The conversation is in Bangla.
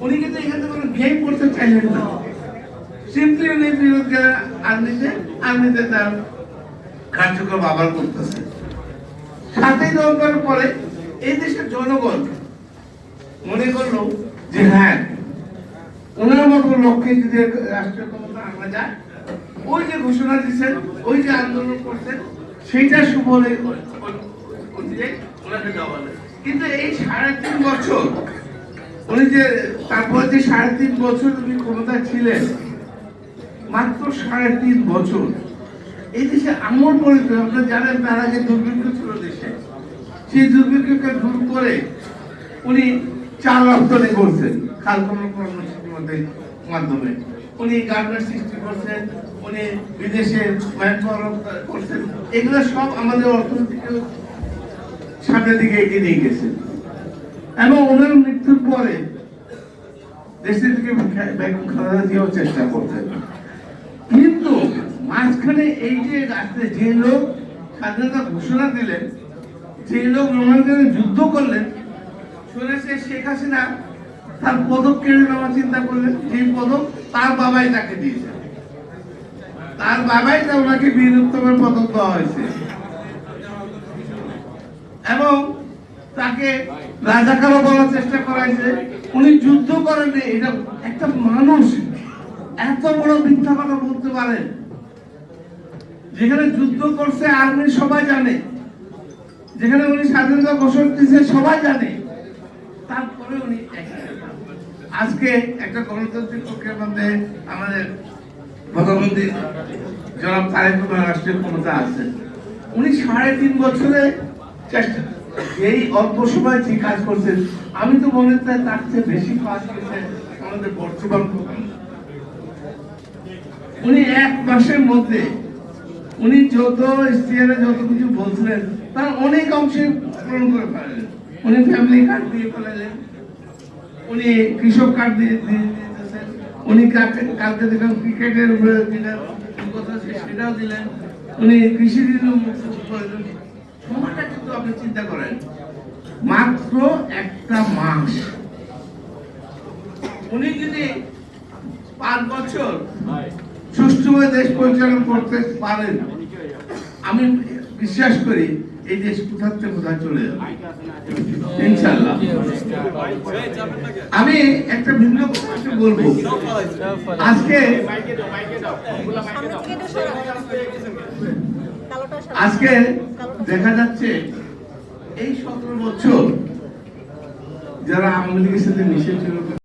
উনি কিন্তু এখান থেকে কোনো গেম করতে চাইলেন না, সিম্পলি উনি বিরোধী আর্মিতে তার কার্যক্রম আবার করতেছে। 7ই নভেম্বর পরে এই দেশের জনগণ মনে করলো যে হ্যাঁ, ওনার মতো লক্ষ্যে যদি রাষ্ট্রীয় ক্ষমতা আনা যায়, ওই যে ঘোষণা দিচ্ছেন, ওই যে আন্দোলন করছেন, সেইটা সুফলে ওনাকে দেওয়া হবে। কিন্তু এই 3.5 বছর উনি যে তারপরে যে 3.5 বছর উনি ক্ষমতা ছিলেন, মাত্র 3.5 বছর এই দেশে আমল পরিত। আপনারা জানেন তার আগে দুর্ভিক্ষ ছিল দেশে, সেই দুর্ভিক্ষকে দূর করে উনি চাল রপ্তানি করছেন খাল কর্মসূচির মাধ্যমে। উনি গার্মেন্টস সৃষ্টি করছেন, উনি বিদেশে ম্যানপাওয়ার করছেন। এগুলো সব আমাদের অর্থনীতিকে সামনের দিকে এগিয়ে নিয়ে গেছে। এবং ওনার মৃত্যুর পরে দেশের দিকে বেগম খালেদা জিয়াও চেষ্টা করতেন। কিন্তু মাঝখানে এই যে রাস্তায় যে লোক স্বাধীনতা ঘোষণা দিলেন, যে লোক রোমাঞ্চনে যুদ্ধ করলেন, শুনেছে শেখ হাসিনা তার পদক কেড়ে নেওয়ার চিন্তা করলেন। যে পদক তার বাবাই তাকে দিয়েছে, তার বাবাই তা ওনাকে বীর উত্তমের পদক দেওয়া হয়েছে। এবং তাকে রাজাকারও বলার চেষ্টা করা হয়েছে। উনি যুদ্ধ করেননি। এটা একটা মানুষ এত বড় মিথ্যা কথা বলতে পারেন? যেখানে যুদ্ধ করছে আর্মি সবাই জানে, যেখানে উনি স্বাধীনতা ঘোষণা দিয়েছে সবাই জানে, তারপরে উনি আজকে একটা গণতান্ত্রিক পক্ষের মধ্যে আমাদের প্রধানমন্ত্রী জনাব তারেক রহমান রাষ্ট্রীয় ক্ষমতা আছে। উনি 3.5 বছরে চেষ্টা, এই অল্প সময় যে কাজ করছেন, আমি তো মনে হয় তার চেয়ে বেশি কাজ করছেন আমাদের বর্তমান প্রধান। উনি 1 মাসের মধ্যে উনি যত ইশতেহারে যত কিছু বলছিলেন তার অনেক অংশে পূরণ করে ফেলেন। উনি ফ্যামিলি কার্ড দিয়ে ফেলেন, উনি কৃষক কার্ড দিয়ে দিতেছেন, উনি কালকে দেখলাম ক্রিকেটের উপরে কথা সেটাও দিলেন, উনি কৃষি ঋণ মুক্ত করে দিলেন। সময়টা কিন্তু আপনি চিন্তা করেন, মাত্র 1 মাস। উনি যদি 5 বছর সুষ্ঠুভাবে দেশ পরিচালনা করতে পারেন, আমি বিশ্বাস করি এই দেশ কোথা থেকে কোথায় চলে যাবে ইনশাআল্লাহ। আমি একটা ভিন্ন কথা বলবো। আজকে দেখা যাচ্ছে এই 17 বছর যারা আওয়ামী লীগের সাথে মিশে ছিল